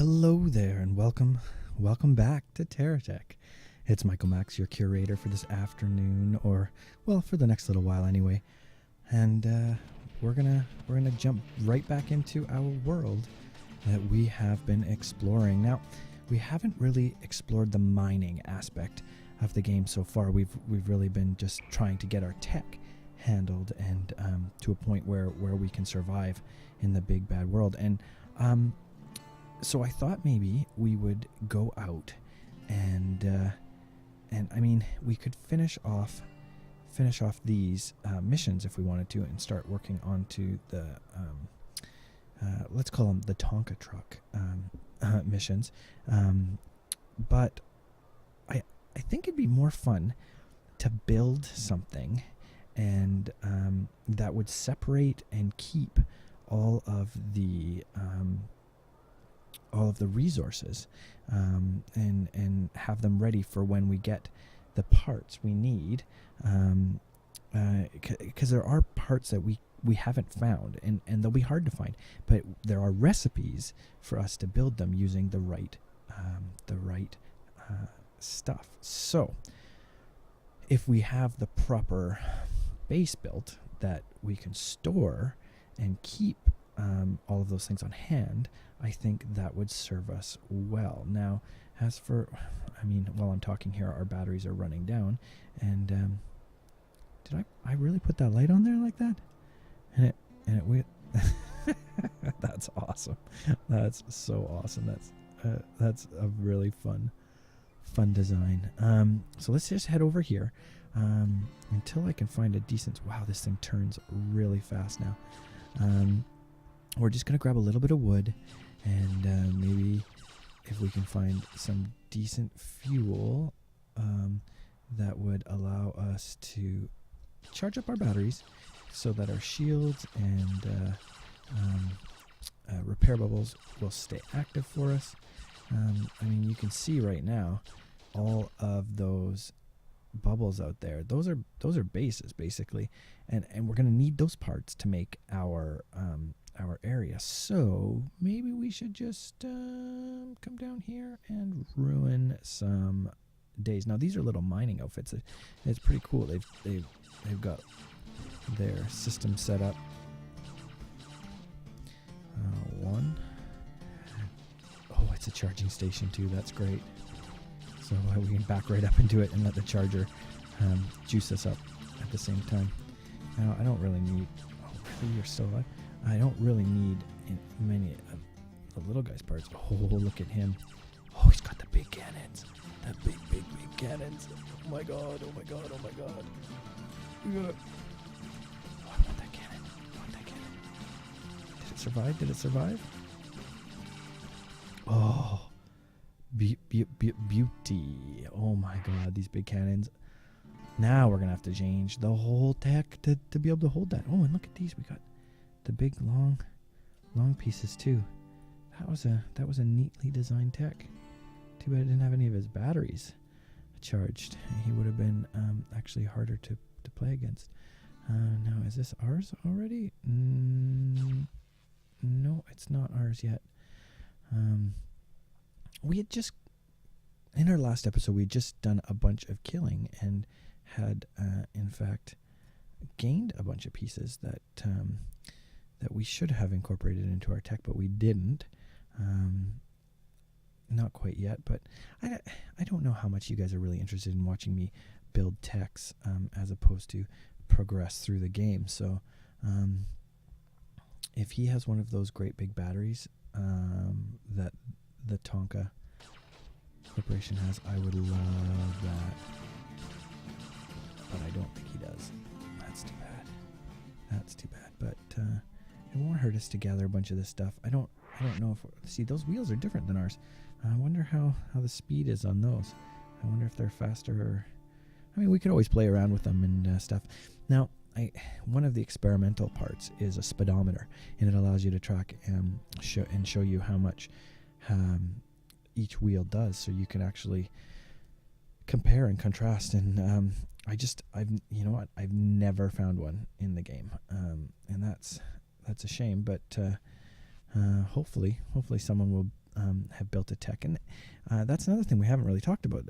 Hello there, and welcome back to Terratech. It's Michael Max, your curator for this afternoon, or well, for the next little while anyway. And we're gonna jump right back into our world that we have been exploring. Now, we haven't really explored the mining aspect of the game so far. We've really been just trying to get our tech handled and to a point where we can survive in the big bad world. And so I thought maybe we would go out and I mean, we could finish off these missions if we wanted to, and start working onto the let's call them the Tonka truck missions. But I think it'd be more fun to build something and that would separate and keep all of the resources and have them ready for when we get the parts we need, because there are parts that we haven't found, and they'll be hard to find, but there are recipes for us to build them using the right stuff. So if we have the proper base built that we can store and keep all of those things on hand, I think that would serve us well. Now, as for, I mean, while I'm talking here, our batteries are running down, and did I really put that light on there like that? And it went. That's awesome. That's so awesome. That's a really fun design. So let's just head over here until I can find a decent. Wow, this thing turns really fast now. We're just gonna grab a little bit of wood, and maybe if we can find some decent fuel that would allow us to charge up our batteries so that our shields and repair bubbles will stay active for us. I mean, you can see right now all of those bubbles out there. Those are bases basically, and we're gonna need those parts to make our area. So maybe we should just come down here and ruin some days. Now these are little mining outfits. It's pretty cool. They've got their system set up. One. Oh, it's a charging station too. That's great. So we can back right up into it and let the charger juice us up at the same time. Now I don't really need. Oh, really? You're still alive? I don't really need many of the little guy's parts. Oh, look at him. Oh, he's got the big cannons. The big cannons. Oh my god, oh my god, oh my god. Oh, I want that cannon. Did it survive? Oh, beauty. Oh my god, these big cannons. Now we're going to have to change the whole tech to be able to hold that. Oh, and look at these. We got the big long pieces too. That was a neatly designed tech. Too bad it didn't have any of his batteries charged. He would have been actually harder to play against. Now, is this ours already? No, it's not ours yet. We had just, in our last episode, we had just done a bunch of killing and had in fact gained a bunch of pieces that we should have incorporated into our tech, but we didn't. Not quite yet, but I don't know how much you guys are really interested in watching me build techs as opposed to progress through the game. So if he has one of those great big batteries that the Tonka Corporation has, I would love that. But I don't think he does. That's too bad. But it won't hurt us to gather a bunch of this stuff. I don't know if see, those wheels are different than ours. I wonder how the speed is on those. I wonder if they're faster or, I mean, we could always play around with them and stuff. Now, one of the experimental parts is a speedometer, and it allows you to track and show you how much each wheel does, so you can actually compare and contrast. And I've never found one in the game, and that's a shame. But hopefully someone will have built a tech, and that's another thing we haven't really talked about.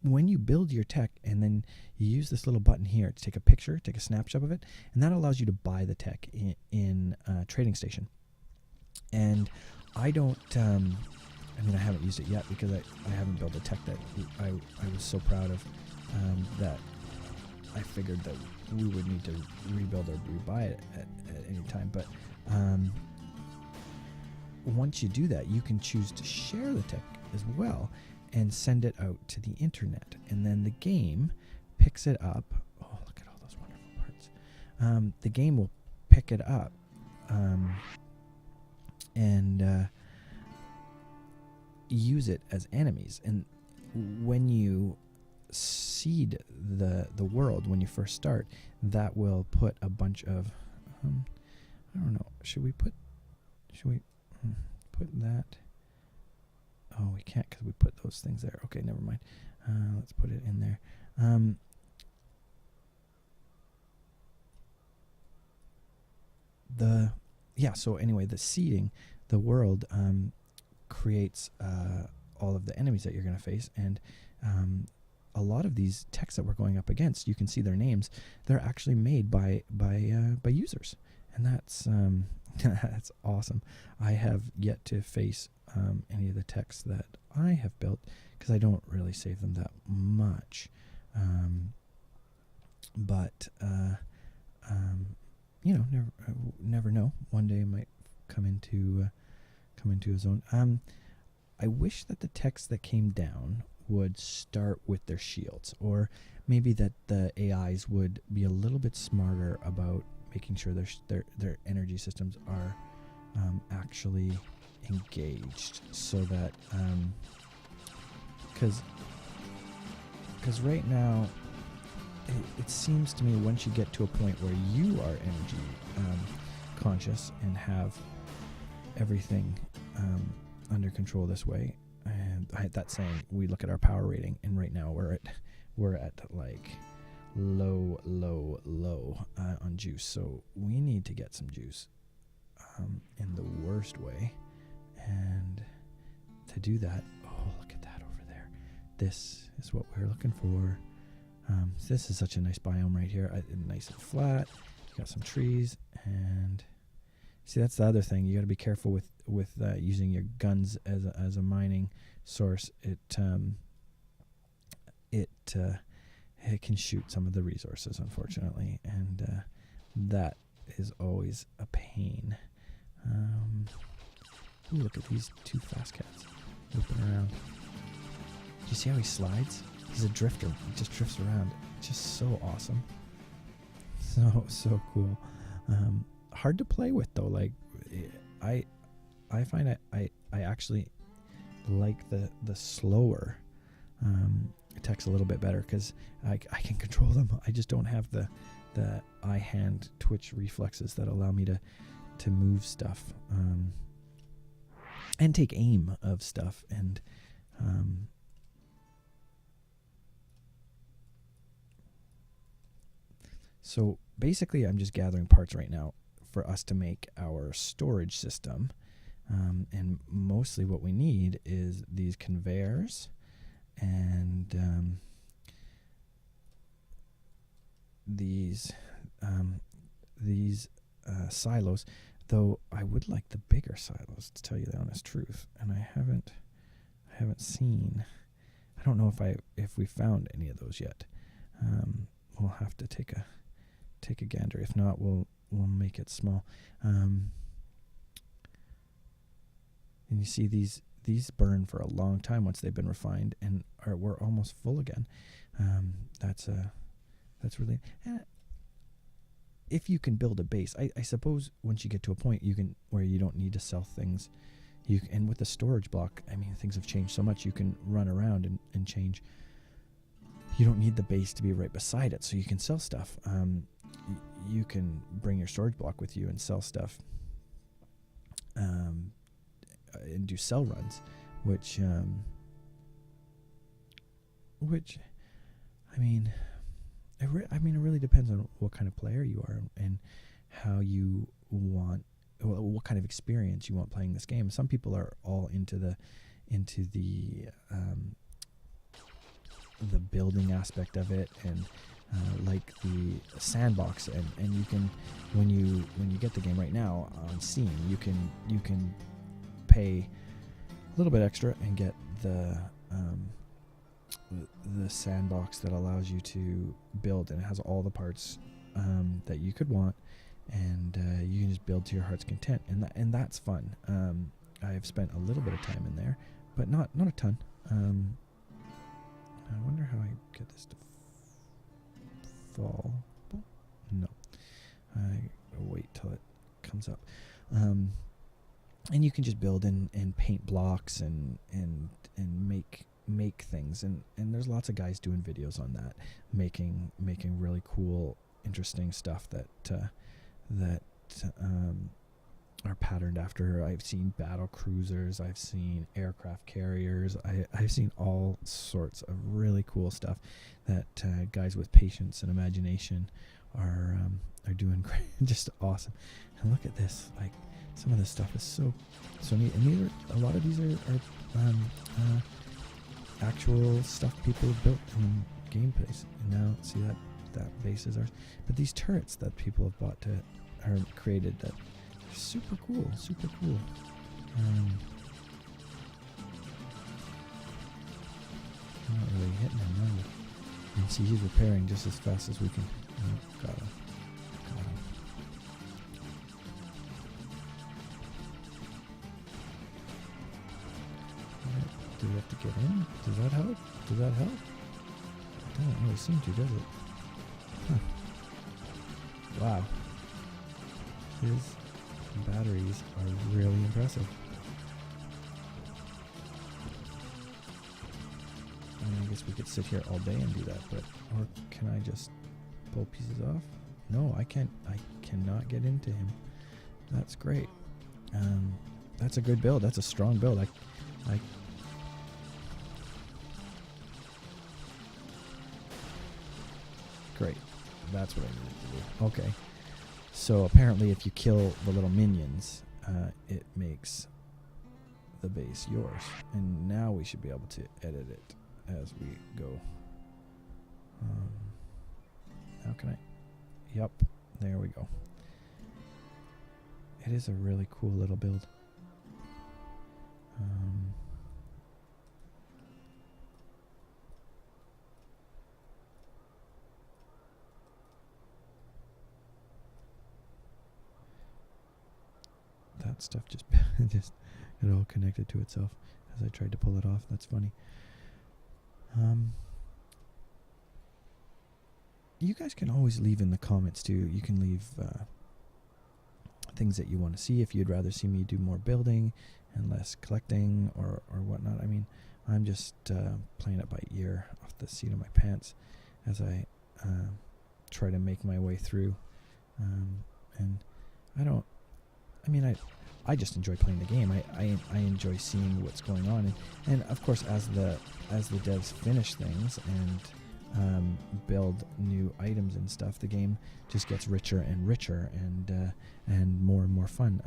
When you build your tech and then you use this little button here to take a picture, take a snapshot of it, and that allows you to buy the tech in Trading Station. And I don't, I haven't used it yet because I haven't built a tech that I was so proud of that I figured that we would need to rebuild or rebuy it at any time. But once you do that, you can choose to share the tech as well and send it out to the internet, and then the game picks it up. Oh, look at all those wonderful parts. The game will pick it up and use it as enemies. And when you seed the world, when you first start, that will put a bunch of I don't know, should we put that? Oh, we can't because we put those things there. Okay, never mind. Let's put it in there. So anyway, the seeding, the world creates all of the enemies that you're going to face, and a lot of these techs that we're going up against, you can see their names. They're actually made by users, and that's that's awesome. I have yet to face any of the techs that I have built because I don't really save them that much. But never know. One day it might come into his own. I wish that the techs that came down would start with their shields, or maybe that the AIs would be a little bit smarter about making sure their energy systems are actually engaged, so that because right now it seems to me once you get to a point where you are energy conscious and have everything under control this way, and that's saying we look at our power rating, and right now we're at like low on juice, so we need to get some juice in the worst way. And to do that, oh, look at that over there. This is what we're looking for. This is such a nice biome right here. Nice and flat. You got some trees, and see, that's the other thing. You got to be careful with using your guns as a mining source. It can shoot some of the resources, unfortunately, and that is always a pain. Ooh, look at these two fast cats looping around. Do you see how he slides? He's a drifter. He just drifts around. Just so awesome. So cool. Hard to play with though. Like I find I actually like the slower techs a little bit better because I can control them. I just don't have the eye hand twitch reflexes that allow me to move stuff and take aim of stuff, and so basically I'm just gathering parts right now for us to make our storage system, and mostly what we need is these conveyors and these silos, though I would like the bigger silos, to tell you the honest truth, and I haven't seen. I don't know if we found any of those yet. We'll have to take a gander. If not, we'll make it small. And you see these burn for a long time once they've been refined, and we're almost full again. That's really. If you can build a base, I suppose once you get to a point where you don't need to sell things, and with the storage block, I mean, things have changed so much. You can run around and change. You don't need the base to be right beside it, so you can sell stuff. You can bring your storage block with you and sell stuff, and do sell runs, which I mean, it really depends on what kind of player you are and how you want what kind of experience you want playing this game. Some people are all into the building aspect of it, and like the sandbox, and you can, when you get the game right now on Steam, you can pay a little bit extra and get the sandbox that allows you to build, and it has all the parts that you could want, and you can just build to your heart's content, and that's fun. I've spent a little bit of time in there, but not a ton. I wonder how I get this to fall. No, I wait till it comes up. And you can just build and paint blocks and make things, and there's lots of guys doing videos on that, making really cool, interesting stuff that are patterned after. I've seen battle cruisers, I've seen aircraft carriers, I've seen all sorts of really cool stuff that guys with patience and imagination are doing great, just awesome. And look at this, like some of this stuff is so neat, and these are, a lot of these are actual stuff people have built in gameplays. And now see that base is ours, but these turrets that people have bought are created that are super cool. I'm not really hitting him now. You can see he's repairing just as fast as we can. Oh, got him. Do we have to get in? Does that help? It doesn't really seem to, does it? Huh. Wow. His batteries are really impressive. I mean, I guess we could sit here all day and do that, or can I just pull pieces off? No, I can't. I cannot get into him. That's great. That's a good build. That's a strong build. I Great. That's what I needed to do. Okay. So apparently if you kill the little minions, it makes the base yours. And now we should be able to edit it as we go. How can I? Yep. There we go. It is a really cool little build. That stuff just it all connected to itself as I tried to pull it off. That's funny. You guys can always leave in the comments too. You can leave things that you want to see, if you'd rather see me do more building and less collecting or whatnot. I mean, I'm just playing it by ear off the seat of my pants as I try to make my way through. And I just enjoy playing the game. I enjoy seeing what's going on, and of course as the devs finish things and build new items and stuff, the game just gets richer and richer and more fun.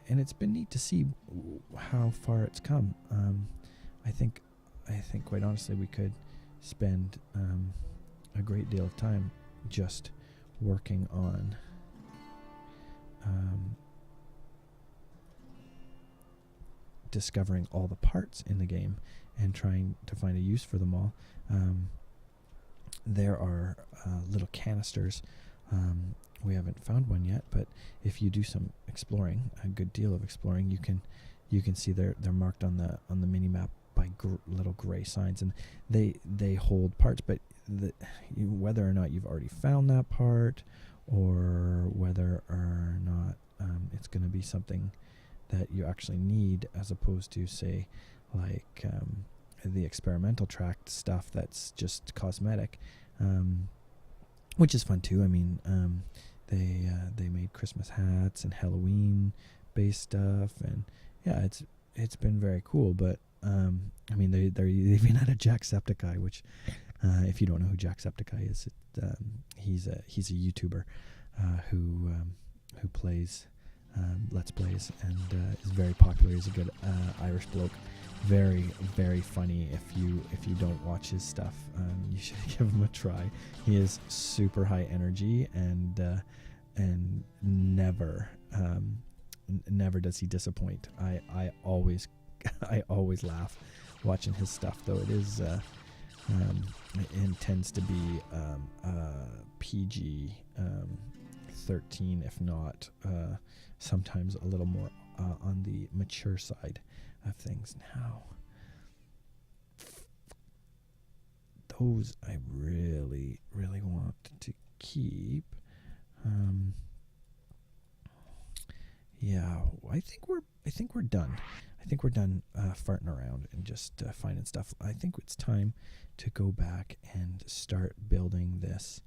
And it's been neat to see how far it's come. I think quite honestly we could spend a great deal of time just working on discovering all the parts in the game and trying to find a use for them all. There are little canisters. We haven't found one yet, but if you do some exploring, a good deal of exploring, you can see they're marked on the mini map by little gray signs, and they hold parts. But whether or not you've already found that part, or whether or not it's going to be something that you actually need, as opposed to, say, like the experimental track stuff that's just cosmetic, which is fun too. I mean, they made Christmas hats and Halloween based stuff, and yeah, it's been very cool. But I mean, they've even had a Jacksepticeye, which if you don't know who Jacksepticeye is, he's a YouTuber who who plays Let's Plays and is very popular. He's a good Irish bloke. Very, very funny. If you don't watch his stuff, you should give him a try. He is super high energy and never does he disappoint. I always I always laugh watching his stuff, though. It is it tends to be PG 13, if not sometimes a little more on the mature side of things. Now, those I really, really want to keep. Yeah, I think we're done. I think we're done farting around and just finding stuff. I think it's time to go back and start building this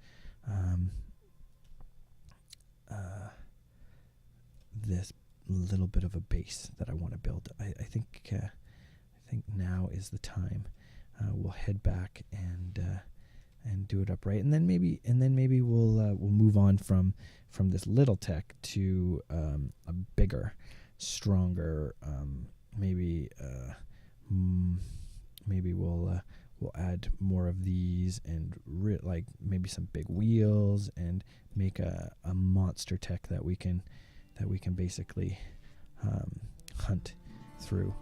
this little bit of a base that I want to build. I think now is the time. We'll head back and do it upright, and then maybe we'll move on from this little tech to a bigger, stronger. Maybe we'll add more of these and like maybe some big wheels and make a monster tech that we can basically hunt through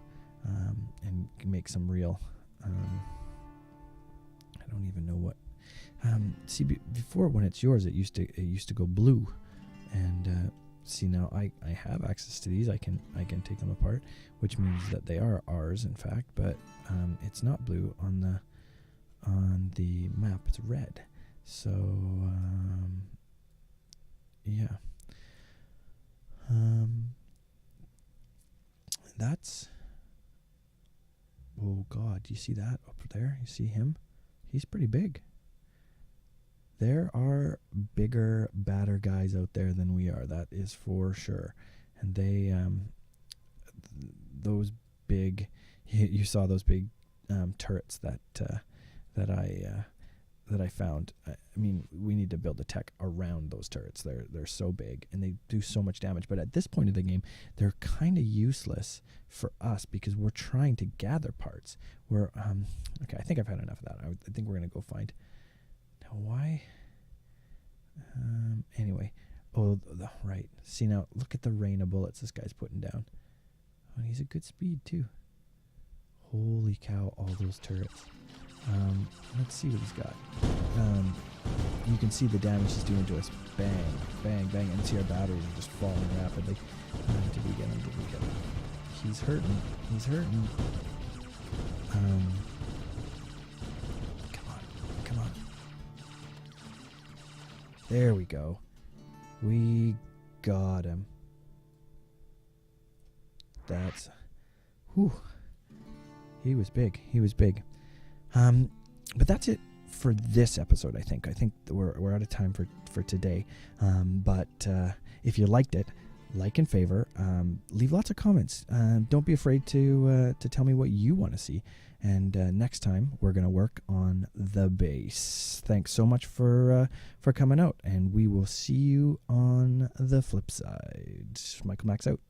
and make some real. I don't even know what. See, before when it's yours, it used to go blue, and see now I have access to these. I can take them apart, which means that they are ours, in fact. But it's not blue on the map. It's red. So yeah. That's. Oh God! Do you see that up there? You see him? He's pretty big. There are bigger, badder guys out there than we are. That is for sure. And they, those big, you saw those big turrets that I found. I mean, we need to build a tech around those turrets. They're so big and they do so much damage. But at this point of the game, they're kind of useless for us because we're trying to gather parts. We're okay. I think I've had enough of that. I think we're gonna go find. Now, why? Anyway, right. See now, look at the rain of bullets this guy's putting down. Oh, he's a good speed too. Holy cow! All those turrets. Let's see what he's got. You can see the damage he's doing to us. Bang, bang, bang, and see our batteries are just falling rapidly. Did we get him? Did we get him? He's hurting. He's hurting. Come on. There we go. We got him. That's... Whew. He was big. But that's it for this episode, I think. I think we're out of time for today. But if you liked it, like and favor. Leave lots of comments. Don't be afraid to tell me what you want to see. And next time, we're going to work on the base. Thanks so much for coming out. And we will see you on the flip side. Michael Max out.